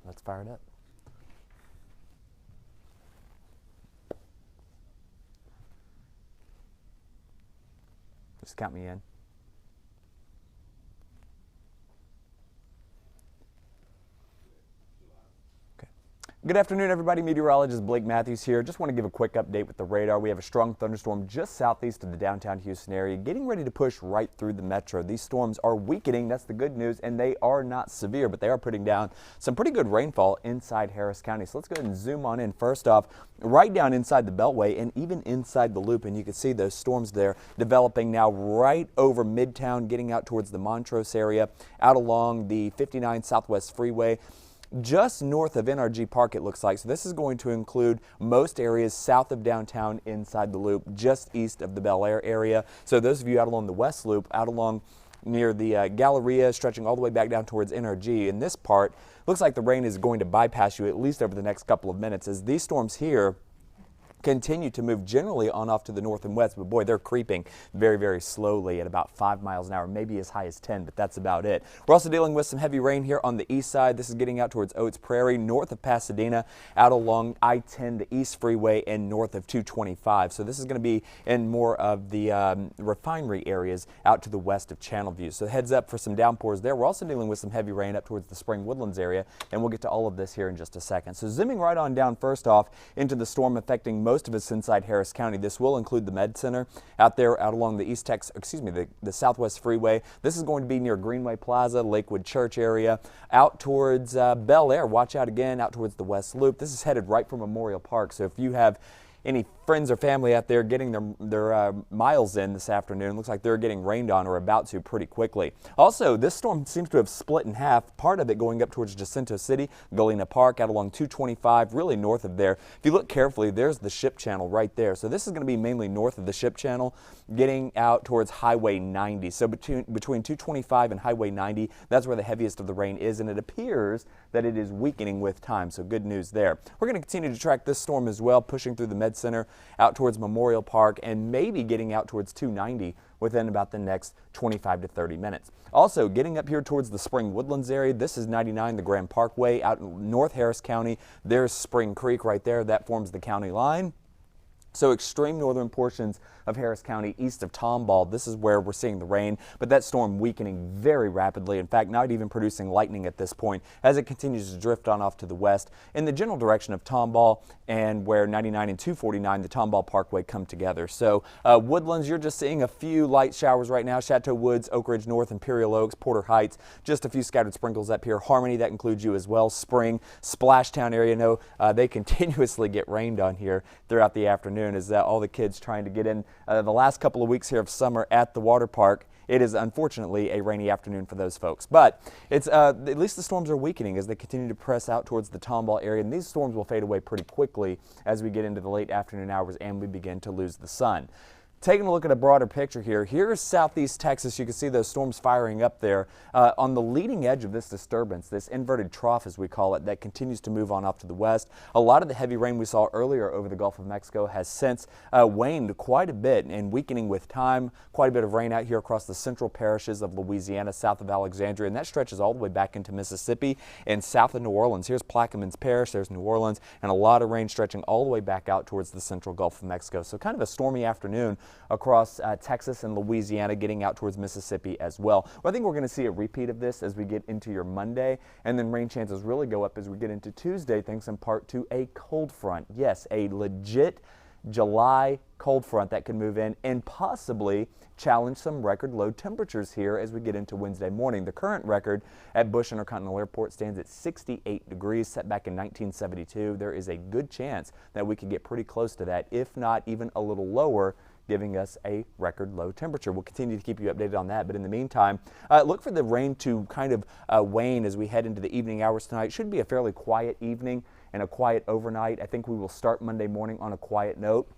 Let's fire it up. Just count me in. Good afternoon, everybody. Meteorologist Blake Mathews here. Just want to give a quick update with the radar. We have a strong thunderstorm just southeast of the downtown Houston area, getting ready to push right through the metro. These storms are weakening. That's the good news, and they are not severe, but they are putting down some pretty good rainfall inside Harris County. So let's go ahead and zoom on in. First off, right down inside the Beltway and even inside the Loop, and you can see those storms there developing now right over Midtown, getting out towards the Montrose area, out along the 59 Southwest Freeway. Just north of NRG Park, it looks like. So this is going to include most areas south of downtown inside the Loop, just east of the Bel Air area. So those of you out along the West Loop, out along near the Galleria, stretching all the way back down towards NRG, in this part, looks like the rain is going to bypass you at least over the next couple of minutes as these storms here continue to move generally on off to the north and west, but boy, they're creeping very, very slowly at about 5 miles an hour, maybe as high as 10, but that's about it. We're also dealing with some heavy rain here on the east side. This is getting out towards Oates Prairie, north of Pasadena, out along I-10, the East Freeway, and north of 225. So this is going to be in more of the refinery areas out to the west of Channelview. So heads up for some downpours there. We're also dealing with some heavy rain up towards the Spring Woodlands area, and we'll get to all of this here in just a second. So zooming right on down first off into the storm affecting most of us inside Harris County. This will include the Med Center out there out along the the Southwest Freeway. This is going to be near Greenway Plaza, Lakewood Church area, out towards Bel Air. Watch out again out towards the West Loop. This is headed right for Memorial Park. So if you have any friends or family out there getting their miles in this afternoon, looks like they're getting rained on or about to pretty quickly. Also, this storm seems to have split in half, part of it going up towards Jacinto City, Galena Park, out along 225, really north of there. If you look carefully, there's the ship channel right there. So this is going to be mainly north of the ship channel, getting out towards Highway 90. So between 225 and Highway 90, that's where the heaviest of the rain is, and it appears that it is weakening with time. So good news there. We're going to continue to track this storm as well, pushing through the Med Center, out towards Memorial Park, and maybe getting out towards 290 within about the next 25 to 30 minutes. Also, getting up here towards the Spring Woodlands area, this is 99, the Grand Parkway, out in North Harris County. There's Spring Creek right there. That forms the county line. So extreme northern portions of Harris County east of Tomball, this is where we're seeing the rain, but that storm weakening very rapidly. In fact, not even producing lightning at this point as it continues to drift on off to the west in the general direction of Tomball and where 99 and 249, the Tomball Parkway, come together. So Woodlands, you're just seeing a few light showers right now. Chateau Woods, Oak Ridge North, Imperial Oaks, Porter Heights, just a few scattered sprinkles up here. Harmony, that includes you as well. Spring, Splashtown area, no, they continuously get rained on here throughout the afternoon as all the kids trying to get in the last couple of weeks here of summer at the water park. It is unfortunately a rainy afternoon for those folks, but it's at least the storms are weakening as they continue to press out towards the Tomball area, and these storms will fade away pretty quickly as we get into the late afternoon hours and we begin to lose the sun. Taking a look at a broader picture here, here's southeast Texas. You can see those storms firing up there on the leading edge of this disturbance, this inverted trough as we call it, that continues to move on off to the west. A lot of the heavy rain we saw earlier over the Gulf of Mexico has since waned quite a bit and weakening with time. Quite a bit of rain out here across the central parishes of Louisiana, south of Alexandria, and that stretches all the way back into Mississippi and south of New Orleans. Here's Plaquemines Parish, there's New Orleans, and a lot of rain stretching all the way back out towards the central Gulf of Mexico. So kind of a stormy afternoon across Texas and Louisiana, getting out towards Mississippi as well. I think we're going to see a repeat of this as we get into your Monday, and then rain chances really go up as we get into Tuesday, thanks in part to a cold front. Yes, a legit July cold front that could move in and possibly challenge some record low temperatures here as we get into Wednesday morning. The current record at Bush Intercontinental Airport stands at 68 degrees, set back in 1972. There is a good chance that we could get pretty close to that, if not even a little lower, giving us a record low temperature. We'll continue to keep you updated on that, but in the meantime, look for the rain to kind of wane as we head into the evening hours tonight. Should be a fairly quiet evening and a quiet overnight. I think we will start Monday morning on a quiet note.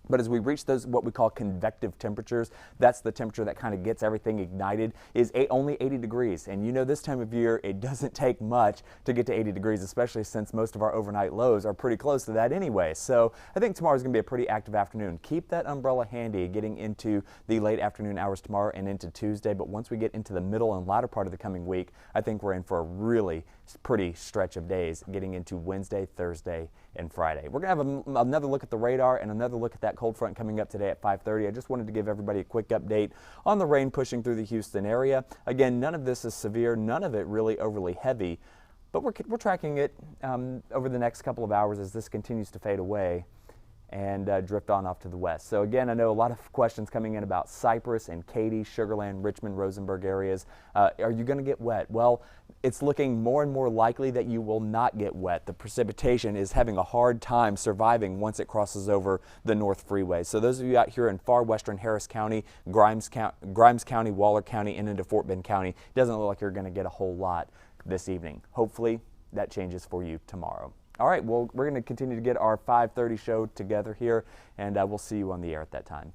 But as we reach those what we call convective temperatures, that's the temperature that kind of gets everything ignited, is only 80 degrees. And you know, this time of year, it doesn't take much to get to 80 degrees, especially since most of our overnight lows are pretty close to that anyway. So I think tomorrow is going to be a pretty active afternoon. Keep that umbrella handy getting into the late afternoon hours tomorrow and into Tuesday. But once we get into the middle and latter part of the coming week, I think we're in for a really pretty stretch of days getting into Wednesday, Thursday, and Friday. We're going to have another look at the radar and another look at that cold front coming up today at 5:30. I just wanted to give everybody a quick update on the rain pushing through the Houston area. Again, none of this is severe, none of it really overly heavy, but we're tracking it over the next couple of hours as this continues to fade away and drift on off to the west. So again, I know a lot of questions coming in about Cypress and Katy, Sugar Land, Richmond, Rosenberg areas. Are you going to get wet? Well, it's looking more and more likely that you will not get wet. The precipitation is having a hard time surviving once it crosses over the North Freeway. So those of you out here in far western Harris County, Grimes County, Waller County, and into Fort Bend County, it doesn't look like you're going to get a whole lot this evening. Hopefully that changes for you tomorrow. All right, well, we're going to continue to get our 5:30 show together here, and we'll see you on the air at that time.